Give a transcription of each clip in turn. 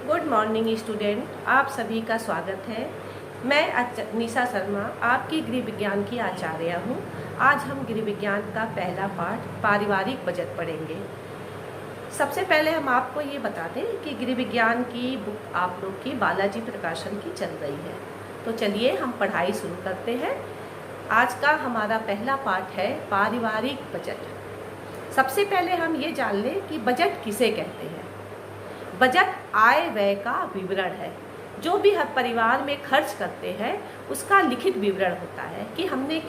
Good morning student, आप सभी का स्वागत है। मैं निशा शर्मा आपकी गृह विज्ञान की आचार्य हूँ। आज हम गृह विज्ञान का पहला पाठ पारिवारिक बजट पढ़ेंगे। सबसे पहले हम आपको ये बता दें कि गृह विज्ञान की बुक आप लोग की बालाजी प्रकाशन की चल रही है। तो चलिए हम पढ़ाई शुरू करते हैं। आज का हमारा पहला पाठ है पारिवारिक बजट। सबसे पहले हम ये जान लें कि बजट किसे कहते हैं। बजट आय व्यय का विवरण है। जो भी हर परिवार में खर्च करते हैं उसका लिखित विवरण होता है कि हमने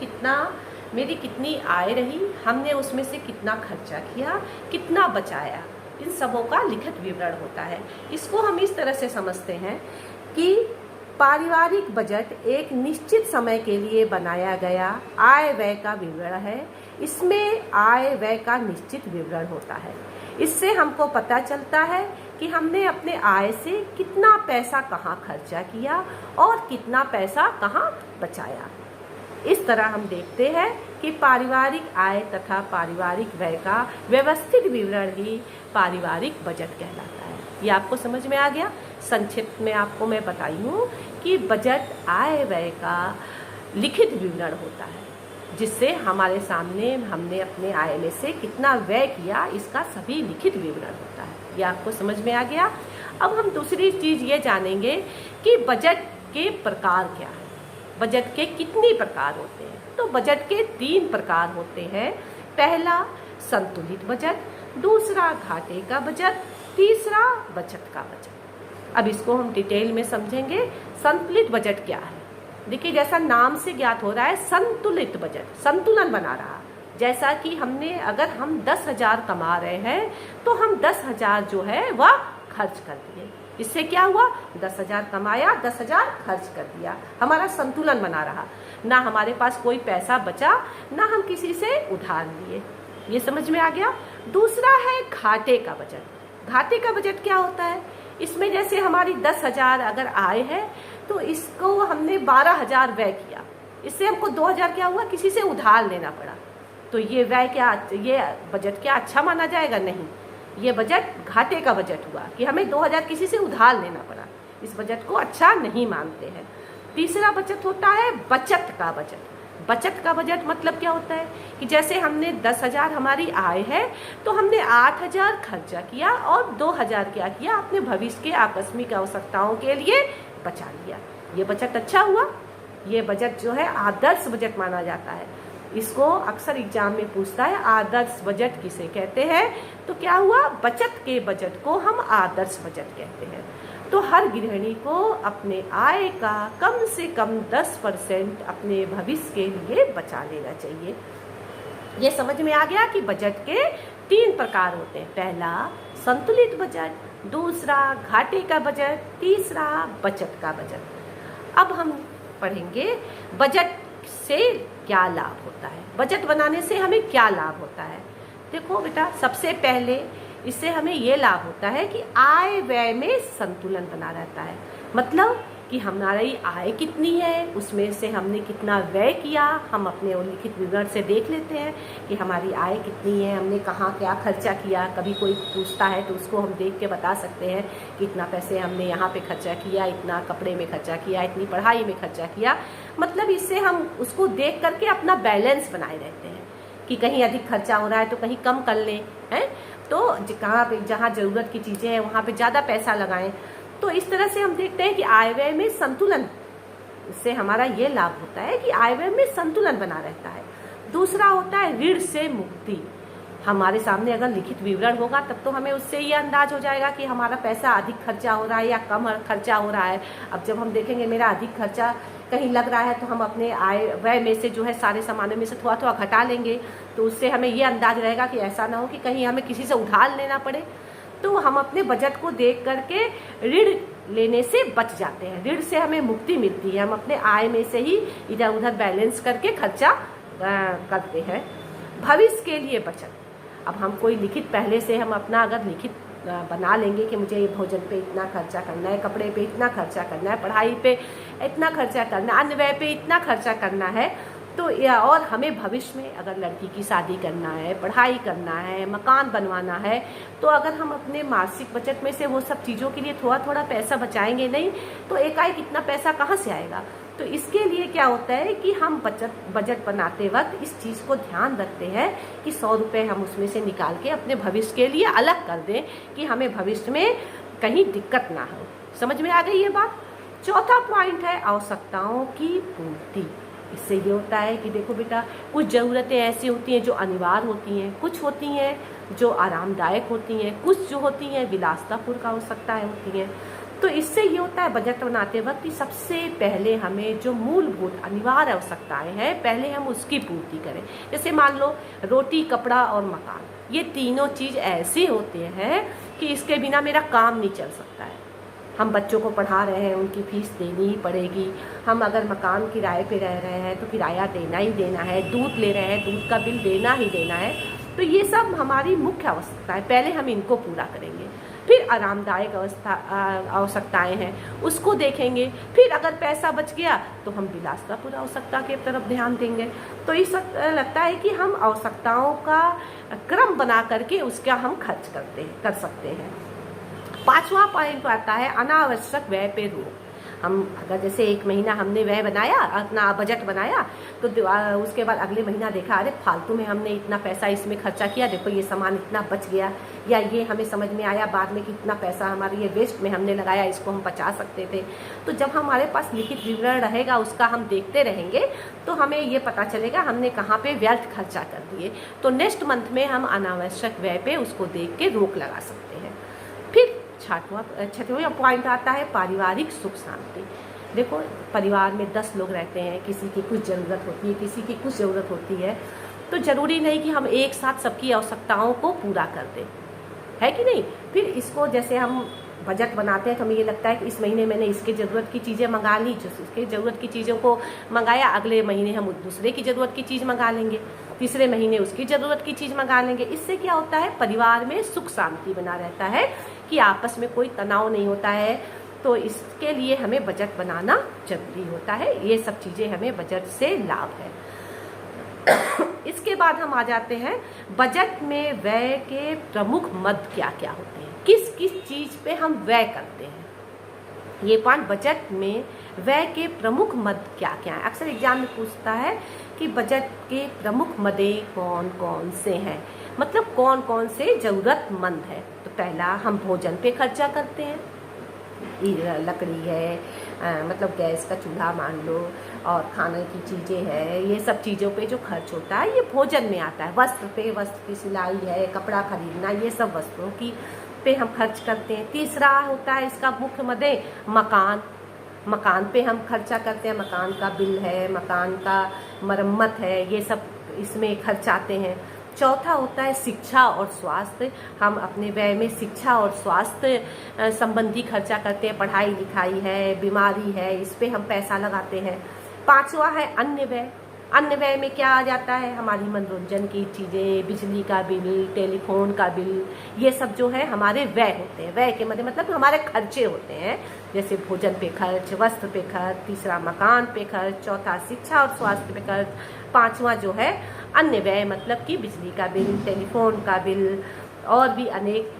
मेरी कितनी आय रही, हमने उसमें से कितना खर्चा किया, कितना बचाया, इन सबों का लिखित विवरण होता है। इसको हम इस तरह से समझते हैं कि पारिवारिक बजट एक निश्चित समय के लिए बनाया गया आय व्यय का विवरण है। इसमें आय व्यय का निश्चित विवरण होता है। इससे हमको पता चलता है कि हमने अपने आय से कितना पैसा कहाँ खर्चा किया और कितना पैसा कहाँ बचाया। इस तरह हम देखते हैं कि पारिवारिक आय तथा पारिवारिक व्यय का व्यवस्थित विवरण ही पारिवारिक बजट कहलाता है। ये आपको समझ में आ गया। संक्षिप्त में आपको मैं बताई हूँ कि बजट आय व्यय का लिखित विवरण होता है, जिससे हमारे सामने हमने अपने आय में से कितना व्यय किया इसका सभी लिखित विवरण होता है। ये आपको समझ में आ गया। अब हम दूसरी चीज़ ये जानेंगे कि बजट के प्रकार क्या है। बजट के कितने प्रकार होते हैं। तो बजट के 3 प्रकार होते हैं। पहला संतुलित बजट, दूसरा घाटे का बजट, तीसरा बचत का बजट। अब इसको हम डिटेल में समझेंगे। संतुलित बजट क्या है। देखिए, जैसा नाम से ज्ञात हो रहा है, संतुलित बजट संतुलन बना रहा। जैसा कि अगर हम 10,000 कमा रहे हैं तो हम 10,000 जो है वह खर्च कर दिए। इससे क्या हुआ, 10,000 कमाया, 10,000 खर्च कर दिया। हमारा संतुलन बना रहा। ना हमारे पास कोई पैसा बचा, ना हम किसी से उधार लिए। ये समझ में आ गया। दूसरा है घाटे का बजट। घाटे का बजट क्या होता है। इसमें जैसे हमारी 10,000 अगर आय है तो इसको हमने 12,000 व्यय किया। इससे हमको 2,000 क्या हुआ, किसी से उधार लेना पड़ा। तो ये बजट क्या अच्छा माना जाएगा। नहीं, ये बजट घाटे का बजट हुआ कि हमें 2,000 किसी से उधार लेना पड़ा। इस बजट को अच्छा नहीं मानते हैं। तीसरा बजट होता है बचत का बजट। बचत का बजट मतलब क्या होता है कि जैसे हमने 10,000 हमारी आय है तो हमने 8,000 खर्चा किया और 2,000 क्या किया, अपने भविष्य के आकस्मिक आवश्यकताओं के लिए बचा लिया। ये बजट अच्छा हुआ। ये बजट जो है आदर्श बजट माना जाता है। इसको अक्सर एग्जाम में पूछता है, आदर्श बजट किसे कहते हैं। तो क्या हुआ, बचत के बजट को हम आदर्श बजट कहते हैं। तो हर गृहिणी को अपने आय का कम से कम 10% अपने भविष्य के लिए बचा लेना चाहिए। ये समझ में आ गया कि बजट के 3 प्रकार होते हैं। पहला संतुलित बजट, दूसरा घाटे का बजट, तीसरा बचत का बजट। अब हम पढ़ेंगे बजट से क्या लाभ होता है। बजट बनाने से हमें क्या लाभ होता है। देखो बेटा, सबसे पहले इससे हमें ये लाभ होता है कि आय व्यय में संतुलन बना रहता है। मतलब कि हमारी आय कितनी है, उसमें से हमने कितना व्यय किया, हम अपने लिखित विवरण से देख लेते हैं कि हमारी आय कितनी है, हमने कहाँ क्या खर्चा किया। कभी कोई पूछता है तो उसको हम देख के बता सकते हैं कि इतना पैसे हमने यहाँ पे खर्चा किया, इतना कपड़े में खर्चा किया, इतनी पढ़ाई में खर्चा किया। मतलब इससे हम उसको देख करके अपना बैलेंस बनाए रहते हैं कि कहीं अधिक खर्चा हो रहा है तो कहीं कम कर लें, हैं। तो जहाँ ज़रूरत की चीज़ें हैं वहाँ पे ज़्यादा पैसा लगाएं। तो इस तरह से हम देखते हैं कि आय व्यय में संतुलन, इससे हमारा ये लाभ होता है कि आय व्यय में संतुलन बना रहता है। दूसरा होता है ऋण से मुक्ति। हमारे सामने अगर लिखित विवरण होगा तब तो हमें उससे ये अंदाज हो जाएगा कि हमारा पैसा अधिक खर्चा हो रहा है या कम खर्चा हो रहा है। अब जब हम देखेंगे मेरा अधिक खर्चा कहीं लग रहा है तो हम अपने आय व्यय में से जो है सारे सामानों में से थोड़ा थोड़ा घटा लेंगे। तो उससे हमें ये अंदाज रहेगा कि ऐसा ना हो कि कहीं हमें किसी से उधार लेना पड़े। तो हम अपने बजट को देख करके ऋण लेने से बच जाते हैं। ऋण से हमें मुक्ति मिलती है। हम अपने आय में से ही इधर उधर बैलेंस करके खर्चा करते हैं। भविष्य के लिए बचत। अब हम कोई लिखित पहले से हम अपना अगर लिखित बना लेंगे कि मुझे भोजन पे इतना खर्चा करना है, कपड़े पे इतना खर्चा करना है, पढ़ाई पे इतना खर्चा करना है, अन्य व्यय पे इतना खर्चा करना है, तो या और हमें भविष्य में अगर लड़की की शादी करना है, पढ़ाई करना है, मकान बनवाना है, तो अगर हम अपने मासिक बजट में से वो सब चीज़ों के लिए थोड़ा थोड़ा पैसा बचाएंगे नहीं तो एकाएक इतना पैसा कहाँ से आएगा। तो इसके लिए क्या होता है कि हम बजट बनाते वक्त इस चीज़ को ध्यान रखते हैं कि 100 रुपये हम उसमें से निकाल के अपने भविष्य के लिए अलग कर दें कि हमें भविष्य में कहीं दिक्कत ना हो। समझ में आ गई ये बात। चौथा पॉइंट है आवश्यकताओं की पूर्ति। इससे ये होता है कि देखो बेटा, कुछ ज़रूरतें ऐसी होती हैं जो अनिवार्य होती हैं, कुछ होती हैं जो आरामदायक होती हैं, कुछ जो होती हैं विलासतापूर्ण आवश्यकताएं होती हैं। तो इससे ये होता है बजट बनाते वक्त कि सबसे पहले हमें जो मूलभूत अनिवार्य आवश्यकताएं हैं पहले हम उसकी पूर्ति करें। जैसे मान लो रोटी, कपड़ा और मकान, ये तीनों चीज़ ऐसे होते हैं कि इसके बिना मेरा काम नहीं चल सकता है। हम बच्चों को पढ़ा रहे हैं, उनकी फीस देनी ही पड़ेगी। हम अगर मकान किराए पे रह रहे हैं तो किराया देना ही देना है। दूध ले रहे हैं, दूध का बिल देना ही देना है। तो ये सब हमारी मुख्य आवश्यकता है, पहले हम इनको पूरा करेंगे। फिर आरामदायक आवश्यकताएं हैं उसको देखेंगे। फिर अगर पैसा बच गया तो हम विलासतापूर्ण आवश्यकता की तरफ ध्यान देंगे। तो इस लगता है कि हम आवश्यकताओं का क्रम बना करके उसका हम खर्च कर सकते हैं। पांचवा पॉइंट आता है अनावश्यक व्यय पे रोक। हम अगर जैसे एक महीना हमने व्यय बनाया, अपना बजट बनाया, तो उसके बाद अगले महीना देखा अरे फालतू में हमने इतना पैसा इसमें खर्चा किया, देखो ये सामान इतना बच गया, या ये हमें समझ में आया बाद में कि इतना पैसा हमारे ये वेस्ट में हमने लगाया, इसको हम बचा सकते थे। तो जब हमारे पास लिखित विवरण रहेगा, उसका हम देखते रहेंगे, तो हमें ये पता चलेगा हमने कहाँ पे व्यर्थ खर्चा कर दिए। तो नेक्स्ट मंथ में हम अनावश्यक व्यय पे उसको देख के रोक लगा सकते हैं। फिर छठवां पॉइंट आता है पारिवारिक सुख शांति। देखो, परिवार में 10 लोग रहते हैं, किसी की कुछ ज़रूरत होती है, किसी की कुछ ज़रूरत होती है, तो ज़रूरी नहीं कि हम एक साथ सबकी आवश्यकताओं को पूरा कर दें, है कि नहीं। फिर इसको जैसे हम बजट बनाते हैं तो हमें ये लगता है कि इस महीने मैंने इसके ज़रूरत की चीज़ें मंगा ली, जो इसके ज़रूरत की चीज़ों को मंगाया, अगले महीने हम दूसरे की ज़रूरत की चीज़ मंगा लेंगे, तीसरे महीने उसकी ज़रूरत की चीज़ मंगा लेंगे। इससे क्या होता है, परिवार में सुख शांति बना रहता है कि आपस में कोई तनाव नहीं होता है। तो इसके लिए हमें बजट बनाना जरूरी होता है। ये सब चीज़ें हमें बजट से लाभ है। इसके बाद हम आ जाते हैं बजट में व्यय के प्रमुख मद क्या क्या होते हैं, किस किस चीज़ पे हम व्यय करते हैं। ये पॉइंट, बजट में व्यय के प्रमुख मद क्या क्या है। अक्सर एग्जाम में पूछता है कि बजट के प्रमुख मदे कौन कौन से हैं, मतलब कौन कौन से ज़रूरतमंद है। तो पहला, हम भोजन पे खर्चा करते हैं, लकड़ी है, मतलब गैस का चूल्हा मान लो, और खाने की चीज़ें हैं, ये सब चीज़ों पे जो खर्च होता है ये भोजन में आता है। वस्त्र पे, वस्त्र की सिलाई है, कपड़ा खरीदना, ये सब वस्तुओं की पे हम खर्च करते हैं। तीसरा होता है इसका मुख्य मदे मकान पे हम खर्चा करते हैं, मकान का बिल है, मकान का मरम्मत है, ये सब इसमें खर्च आते हैं। चौथा होता है शिक्षा और स्वास्थ्य। हम अपने व्यय में शिक्षा और स्वास्थ्य संबंधी खर्चा करते हैं, पढ़ाई लिखाई है, बीमारी है, इस पे हम पैसा लगाते हैं। पांचवा है अन्य व्यय। अन्य व्यय में क्या आ जाता है, हमारी मनोरंजन की चीज़ें, बिजली का बिल, टेलीफोन का बिल, ये सब जो है हमारे व्यय होते हैं। व्यय के मतलब हमारे खर्चे होते हैं, जैसे भोजन पे खर्च, वस्त्र पे खर्च, तीसरा मकान पे खर्च, चौथा शिक्षा और स्वास्थ्य पे खर्च, पांचवा जो है अन्य व्यय, मतलब कि बिजली का बिल, टेलीफोन का बिल और भी अनेक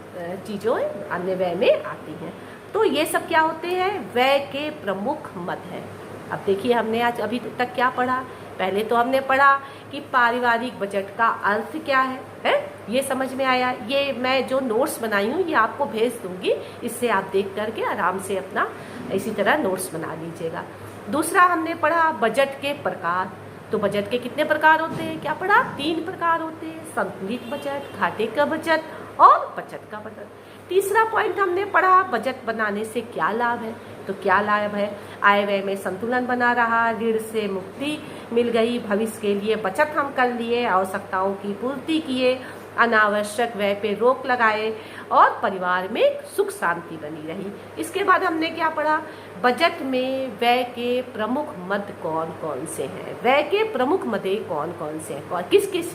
चीज़ों अन्य व्यय में आती हैं। तो ये सब क्या होते हैं, व्यय के प्रमुख मद हैं। अब देखिए, हमने आज अभी तक क्या पढ़ा। पहले तो हमने पढ़ा कि पारिवारिक बजट का अर्थ क्या है, ये समझ में आया। ये मैं जो नोट्स बनाई हूँ ये आपको भेज दूंगी, इससे आप देख करके आराम से अपना इसी तरह नोट्स बना लीजिएगा। दूसरा हमने पढ़ा बजट के प्रकार। तो बजट के कितने प्रकार होते हैं, क्या पढ़ा, 3 प्रकार होते हैं, संतुलित बजट, घाटे का बजट और बचत का बजट। तीसरा पॉइंट हमने पढ़ा बजट बनाने से क्या लाभ है। तो क्या लाभ है, आय व्यय में संतुलन बना रहा, ऋण से मुक्ति मिल गई, भविष्य के लिए बचत हम कर लिए, आवश्यकताओं की पूर्ति किए, अनावश्यक व्यय पे रोक लगाए और परिवार में सुख शांति बनी रही। इसके बाद हमने क्या पढ़ा, बजट में व्यय के प्रमुख मद कौन कौन से हैं, व्यय के प्रमुख मदे कौन कौन से हैं, किस किस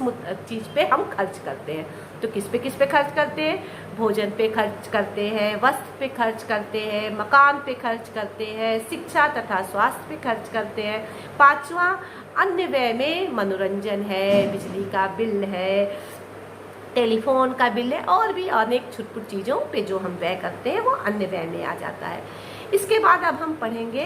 चीज़ पे हम खर्च करते हैं। तो किस पे खर्च करते हैं, भोजन पे खर्च करते हैं, वस्त्र पे खर्च करते हैं, मकान पे खर्च करते हैं, शिक्षा तथा स्वास्थ्य पे खर्च करते हैं। पांचवा अन्य व्यय में मनोरंजन है, बिजली का बिल है, टेलीफोन का बिल है और भी अनेक छुटपुट चीज़ों पे जो हम व्यय करते हैं वो अन्य व्यय में आ जाता है। इसके बाद अब हम पढ़ेंगे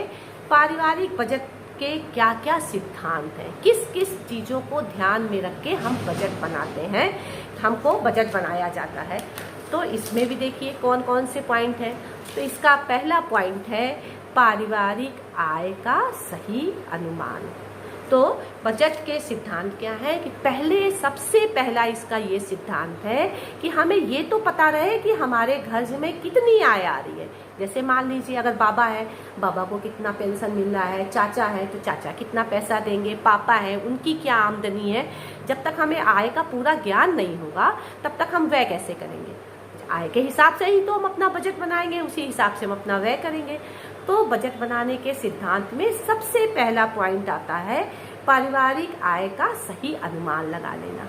पारिवारिक बजट के क्या क्या सिद्धांत हैं, किस किस चीज़ों को ध्यान में रख के हम बजट बनाते हैं, हमको बजट बनाया जाता है। तो इसमें भी देखिए कौन कौन से पॉइंट हैं। तो इसका पहला पॉइंट है पारिवारिक आय का सही अनुमान। तो बजट के सिद्धांत क्या है कि सबसे पहला इसका ये सिद्धांत है कि हमें ये तो पता रहे कि हमारे घर में कितनी आय आ रही है। जैसे मान लीजिए अगर बाबा है, बाबा को कितना पेंशन मिल रहा है, चाचा है तो चाचा कितना पैसा देंगे, पापा है उनकी क्या आमदनी है। जब तक हमें आय का पूरा ज्ञान नहीं होगा तब तक हम व्यय कैसे करेंगे। आय के हिसाब से ही तो हम अपना बजट बनाएंगे, उसी हिसाब से हम अपना व्यय करेंगे। तो बजट बनाने के सिद्धांत में सबसे पहला पॉइंट आता है पारिवारिक आय का सही अनुमान लगा लेना।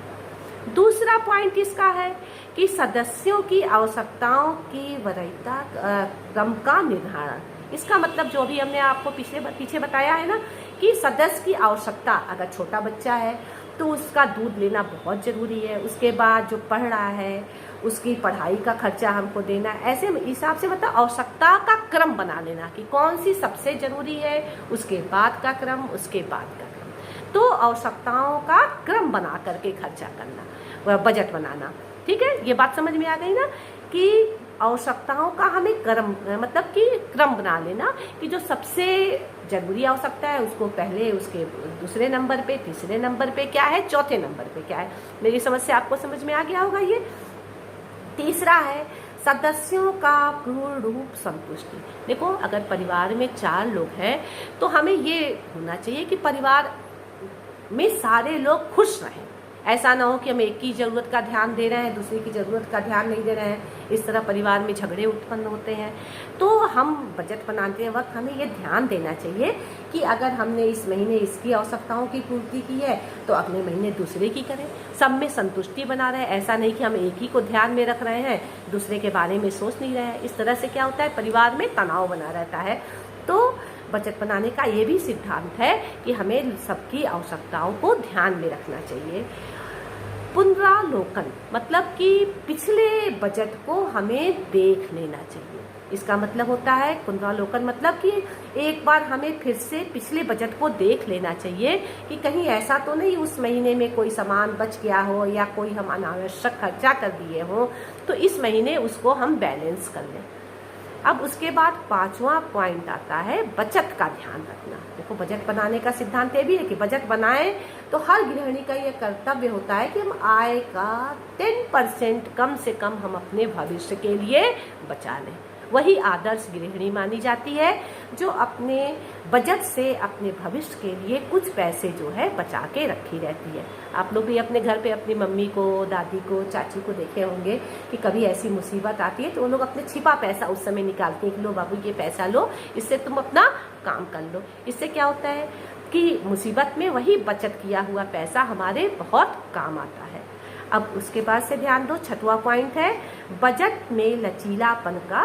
दूसरा पॉइंट इसका है कि सदस्यों की आवश्यकताओं की वरीयता क्रम का निर्धारण। इसका मतलब जो भी हमने आपको पीछे बताया है ना कि सदस्य की आवश्यकता, अगर छोटा बच्चा है तो उसका दूध लेना बहुत ज़रूरी है, उसके बाद जो पढ़ रहा है उसकी पढ़ाई का खर्चा हमको देना, ऐसे हिसाब से मतलब आवश्यकता का क्रम बना लेना कि कौन सी सबसे ज़रूरी है, उसके बाद का क्रम, उसके बाद का क्रम। तो आवश्यकताओं का क्रम बना करके खर्चा करना, बजट बनाना। ठीक है, ये बात समझ में आ गई ना कि आवश्यकताओं का हमें क्रम मतलब कि क्रम बना लेना कि जो सबसे जरूरी आवश्यकता है उसको पहले, उसके दूसरे नंबर पे, तीसरे नंबर पे क्या है, चौथे नंबर पे क्या है। मेरी समझ से आपको समझ में आ गया होगा ये। तीसरा है सदस्यों का पूर्ण रूप संतुष्टि। देखो अगर परिवार में 4 लोग हैं तो हमें ये होना चाहिए कि परिवार में सारे लोग खुश रहें। ऐसा ना हो कि हम एक की ज़रूरत का ध्यान दे रहे हैं, दूसरे की ज़रूरत का ध्यान नहीं दे रहे हैं, इस तरह परिवार में झगड़े उत्पन्न होते हैं। तो हम बजट बनाते वक्त हमें ये ध्यान देना चाहिए कि अगर हमने इस महीने इसकी आवश्यकताओं की पूर्ति की है तो अगले महीने दूसरे की करें, सब में संतुष्टि बना रहे। ऐसा नहीं कि हम एक ही को ध्यान में रख रहे हैं, दूसरे के बारे में सोच नहीं रहे हैं। इस तरह से क्या होता है, परिवार में तनाव बना रहता है। तो बजट बनाने का ये भी सिद्धांत है कि हमें सबकी आवश्यकताओं को ध्यान में रखना चाहिए। पुनरावलोकन मतलब कि पिछले बजट को हमें देख लेना चाहिए। इसका मतलब होता है पुनरावलोकन मतलब कि एक बार हमें फिर से पिछले बजट को देख लेना चाहिए कि कहीं ऐसा तो नहीं उस महीने में कोई सामान बच गया हो या कोई हम अनावश्यक खर्चा कर दिए हो, तो इस महीने उसको हम बैलेंस कर लें। अब उसके बाद 5वां पॉइंट आता है बचत का ध्यान रखना। देखो बजट बनाने का सिद्धांत ये भी है कि बजट बनाएं तो हर गृहिणी का ये कर्तव्य होता है कि हम आय का 10% कम से कम हम अपने भविष्य के लिए बचा लें। वही आदर्श गृहिणी मानी जाती है जो अपने बजट से अपने भविष्य के लिए कुछ पैसे जो है बचा के रखी रहती है। आप लोग भी अपने घर पे अपनी मम्मी को, दादी को, चाची को देखे होंगे कि कभी ऐसी मुसीबत आती है तो वो लोग अपने छिपा पैसा उस समय निकालते हैं कि लो बाबू ये पैसा लो, इससे तुम अपना काम कर लो। इससे क्या होता है कि मुसीबत में वही बचत किया हुआ पैसा हमारे बहुत काम आता है। अब उसके बाद से ध्यान दो, 6वां पॉइंट है बजट में लचीलापन का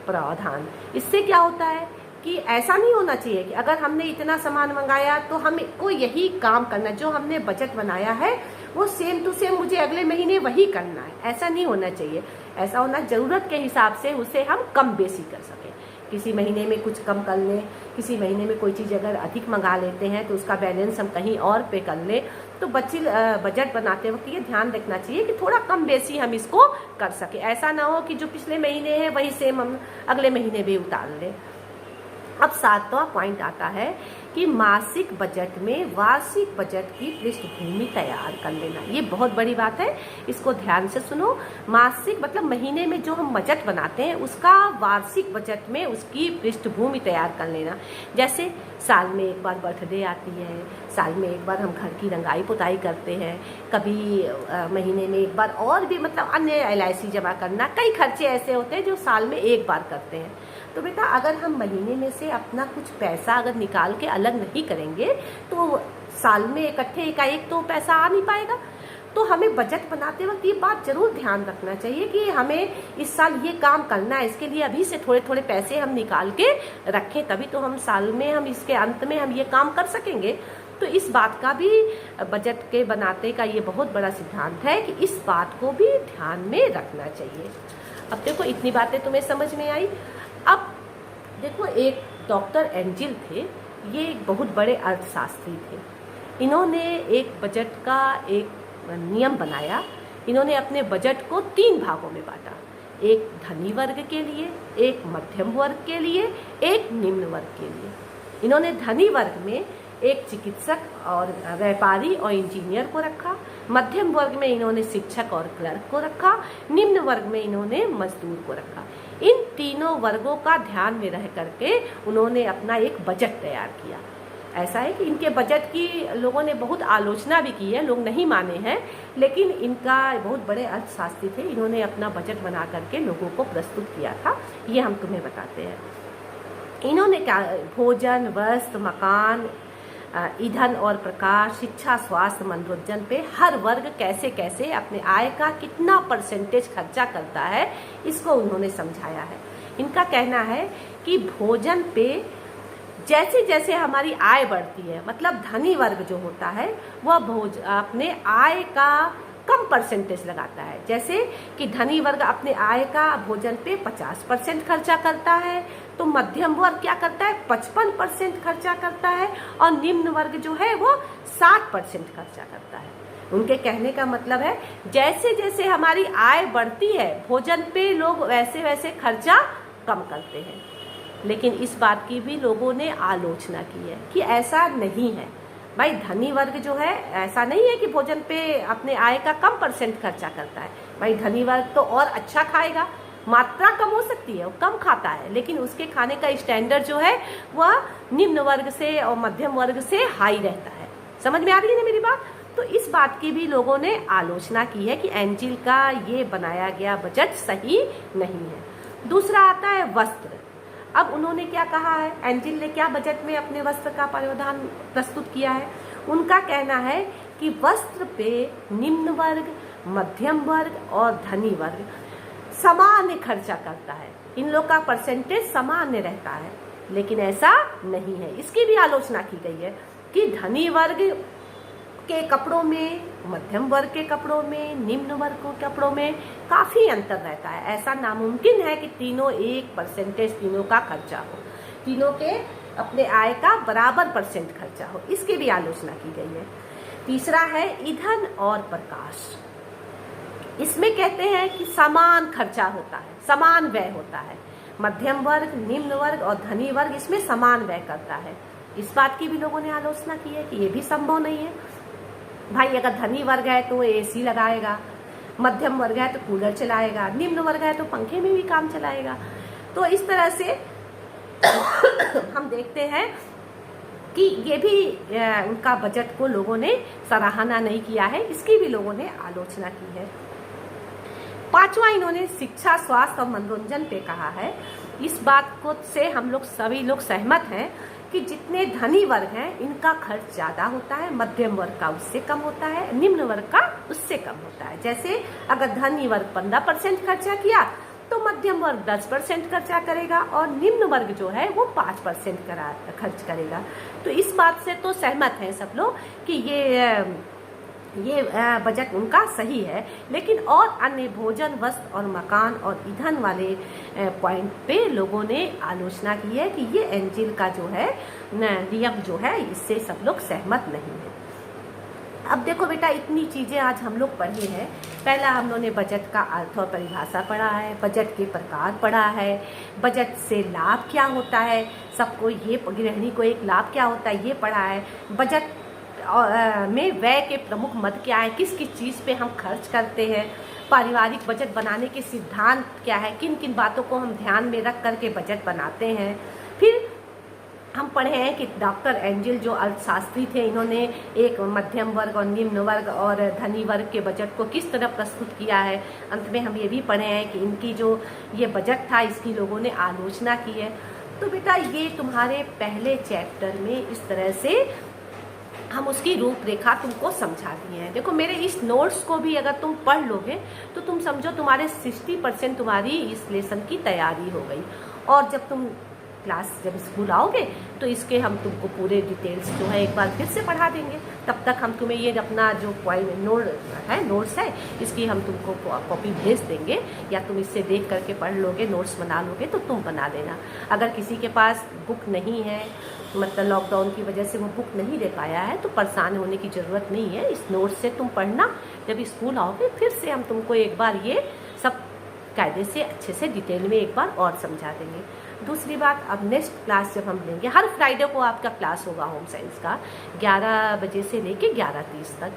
प्रावधान। इससे क्या होता है कि ऐसा नहीं होना चाहिए कि अगर हमने इतना सामान मंगाया तो हमको यही काम करना, जो हमने बजट बनाया है वो सेम टू सेम मुझे अगले महीने वही करना है। ऐसा नहीं होना चाहिए। ऐसा होना जरूरत के हिसाब से उसे हम कम बेसी कर सकें। किसी महीने में कुछ कम कर लें, किसी महीने में कोई चीज़ अगर अधिक मंगा लेते हैं तो उसका बैलेंस हम कहीं और पे कर लें। तो बजट बनाते वक्त ये ध्यान रखना चाहिए कि थोड़ा कम बेसी हम इसको कर सके। ऐसा ना हो कि जो पिछले महीने है वही सेम हम अगले महीने भी उतार लें। अब 7वां पॉइंट आता है कि मासिक बजट में वार्षिक बजट की पृष्ठभूमि तैयार कर लेना। ये बहुत बड़ी बात है, इसको ध्यान से सुनो। मासिक मतलब महीने में जो हम बजट बनाते हैं उसका वार्षिक बजट में उसकी पृष्ठभूमि तैयार कर लेना। जैसे साल में एक बार बर्थडे आती है, साल में एक बार हम घर की रंगाई पुताई करते हैं, कभी महीने में एक बार और भी मतलब अन्य LIC जमा करना, कई खर्चे ऐसे होते हैं जो साल में एक बार करते हैं। तो बेटा अगर हम महीने में से अपना कुछ पैसा अगर निकाल के अलग नहीं करेंगे तो साल में इकट्ठे एकाएक तो पैसा आ नहीं पाएगा। तो हमें बजट बनाते वक्त ये बात जरूर ध्यान रखना चाहिए कि हमें इस साल ये काम करना है, इसके लिए अभी से थोड़े थोड़े पैसे हम निकाल के रखें, तभी तो हम साल में हम इसके अंत में हम ये काम कर सकेंगे। तो इस बात का भी बजट के बनाते का ये बहुत बड़ा सिद्धांत है कि इस बात को भी ध्यान में रखना चाहिए। अब देखो इतनी बातें तुम्हें समझ में आई। अब देखो एक डॉक्टर एंजिल थे, ये एक बहुत बड़े अर्थशास्त्री थे। इन्होंने एक बजट का एक नियम बनाया। इन्होंने अपने बजट को 3 भागों में बांटा, एक धनी वर्ग के लिए, एक मध्यम वर्ग के लिए, एक निम्न वर्ग के लिए। इन्होंने धनी वर्ग में एक चिकित्सक और व्यापारी और इंजीनियर को रखा, मध्यम वर्ग में इन्होंने शिक्षक और क्लर्क को रखा, निम्न वर्ग में इन्होंने मजदूर को रखा। इन तीनों वर्गों का ध्यान में रह करके उन्होंने अपना एक बजट तैयार किया। ऐसा है कि इनके बजट की लोगों ने बहुत आलोचना भी की है, लोग नहीं माने हैं, लेकिन इनका बहुत बड़े अर्थशास्त्री थे, इन्होंने अपना बजट बना करके लोगों को प्रस्तुत किया था। ये हम तुम्हें बताते हैं। इन्होंने क्या, भोजन, वस्त्र, मकान, ईंधन और प्रकाश, शिक्षा, स्वास्थ्य, मनोरंजन पे हर वर्ग कैसे कैसे अपने आय का कितना परसेंटेज खर्चा करता है, इसको उन्होंने समझाया है। इनका कहना है कि भोजन पे जैसे जैसे हमारी आय बढ़ती है, मतलब धनी वर्ग जो होता है वह अपने आय का कम परसेंटेज लगाता है। जैसे कि धनी वर्ग अपने आय का भोजन पे 50% खर्चा करता है, तो मध्यम वर्ग क्या करता है 55% खर्चा करता है, और निम्न वर्ग जो है वो 60% खर्चा करता है। उनके कहने का मतलब है जैसे जैसे हमारी आय बढ़ती है भोजन पे लोग वैसे वैसे खर्चा कम करते हैं। लेकिन इस बात की भी लोगों ने आलोचना की है कि ऐसा नहीं है भाई, धनी वर्ग जो है ऐसा नहीं है कि भोजन पे अपने आय का कम परसेंट खर्चा करता है। भाई धनी वर्ग तो और अच्छा खाएगा, मात्रा कम हो सकती है, वो कम खाता है, लेकिन उसके खाने का स्टैंडर्ड जो है वह निम्न वर्ग से और मध्यम वर्ग से हाई रहता है। समझ में आ रही है ना मेरी बात? तो इस बात की भी लोगों ने आलोचना की है कि एंजिल का ये बनाया गया बजट सही नहीं है। दूसरा आता है वस्त्र। अब उन्होंने क्या कहा है, एंजिल ने क्या बजट में अपने वस्त्र का प्रावधान प्रस्तुत किया है। उनका कहना है कि वस्त्र पे निम्न वर्ग, मध्यम वर्ग और धनी वर्ग सामान्य खर्चा करता है, इन लोग का परसेंटेज सामान्य रहता है, लेकिन ऐसा नहीं है। इसकी भी आलोचना की गई है कि धनी वर्ग के कपड़ों में, मध्यम वर्ग के कपड़ों में, निम्न वर्ग के कपड़ों में काफी अंतर रहता है। ऐसा नामुमकिन है कि तीनों एक परसेंटेज तीनों का खर्चा हो, तीनों के अपने आय का बराबर परसेंट खर्चा हो, इसकी भी आलोचना की गई है। तीसरा है ईंधन और प्रकाश। इसमें कहते हैं कि समान खर्चा होता है, समान व्यय होता है। मध्यम वर्ग, निम्न वर्ग और धनी वर्ग इसमें समान व्यय करता है। इस बात की भी लोगों ने आलोचना की है कि ये भी संभव नहीं है। भाई अगर धनी वर्ग है तो एसी लगाएगा, मध्यम वर्ग है तो कूलर चलाएगा, निम्न वर्ग है तो पंखे में भी काम चलाएगा। तो इस तरह से हम देखते हैं कि ये भी उनका बजट को लोगों ने सराहना नहीं किया है, इसकी भी लोगों ने आलोचना की है। पांचवा, इन्होंने शिक्षा, स्वास्थ्य और मनोरंजन पे कहा है। इस बात को से हम लोग सभी लोग सहमत हैं कि जितने धनी वर्ग हैं इनका खर्च ज्यादा होता है, मध्यम वर्ग का उससे कम होता है, निम्न वर्ग का उससे कम होता है। जैसे अगर धनी वर्ग 15% खर्चा किया तो मध्यम वर्ग 10% खर्चा करेगा और निम्न वर्ग जो है वो 5% खर्च करेगा। तो इस बात से तो सहमत हैं सब लोग कि ये बजट उनका सही है। लेकिन और अन्य भोजन, वस्त्र और मकान और ईंधन वाले पॉइंट पे लोगों ने आलोचना की है कि ये एंजिल का जो है नियम जो है इससे सब लोग सहमत नहीं है। अब देखो बेटा, इतनी चीजें आज हम लोग पढ़े हैं। पहला हम लोगों ने बजट का अर्थ और परिभाषा पढ़ा है, बजट के प्रकार पढ़ा है, बजट से लाभ क्या होता है, सबको ये गृहिणी को एक लाभ क्या होता है ये पढ़ा है। बजट में व्यय के प्रमुख मद क्या है, किस किस चीज़ पे हम खर्च करते हैं, पारिवारिक बजट बनाने के सिद्धांत क्या है, किन किन बातों को हम ध्यान में रख करके बजट बनाते हैं। फिर हम पढ़े हैं कि डॉक्टर एंजिल जो अर्थशास्त्री थे, इन्होंने एक मध्यम वर्ग और निम्न वर्ग और धनी वर्ग के बजट को किस तरह प्रस्तुत किया है। अंत में हम ये भी पढ़े हैं कि इनकी जो ये बजट था इसकी लोगों ने आलोचना की है। तो बेटा ये तुम्हारे पहले चैप्टर में इस तरह से हम उसकी रूपरेखा तुमको समझा दिए हैं। देखो मेरे इस नोट्स को भी अगर तुम पढ़ लोगे तो तुम समझो तुम्हारे 60% तुम्हारी इस लेसन की तैयारी हो गई। और जब तुम क्लास जब स्कूल आओगे तो इसके हम तुमको पूरे डिटेल्स जो है एक बार फिर से पढ़ा देंगे। तब तक हम तुम्हें ये अपना जो नोट्स है इसकी हम तुमको कॉपी भेज देंगे, या तुम इससे देख करके पढ़ लोगे, नोट्स बना लोगे तो तुम बना लेना। अगर किसी के पास बुक नहीं है, मतलब लॉकडाउन की वजह से वो बुक नहीं ले पाया है, तो परेशान होने की ज़रूरत नहीं है। इस नोट से तुम पढ़ना, जब स्कूल आओगे फिर से हम तुमको एक बार ये सब कायदे से अच्छे से डिटेल में एक बार और समझा देंगे। दूसरी बात, अब नेक्स्ट क्लास जब हम लेंगे, हर फ्राइडे को आपका क्लास होगा होम साइंस का 11 बजे से लेके 11:30 तक।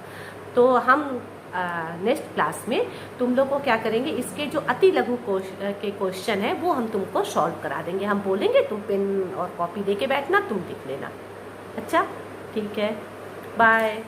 तो हम नेक्स्ट क्लास में तुम लोग को क्या करेंगे, इसके जो अति लघु के क्वेश्चन है वो हम तुमको सॉल्व करा देंगे। हम बोलेंगे तुम पेन और कॉपी लेके बैठना, तुम लिख लेना। अच्छा, ठीक है, बाय।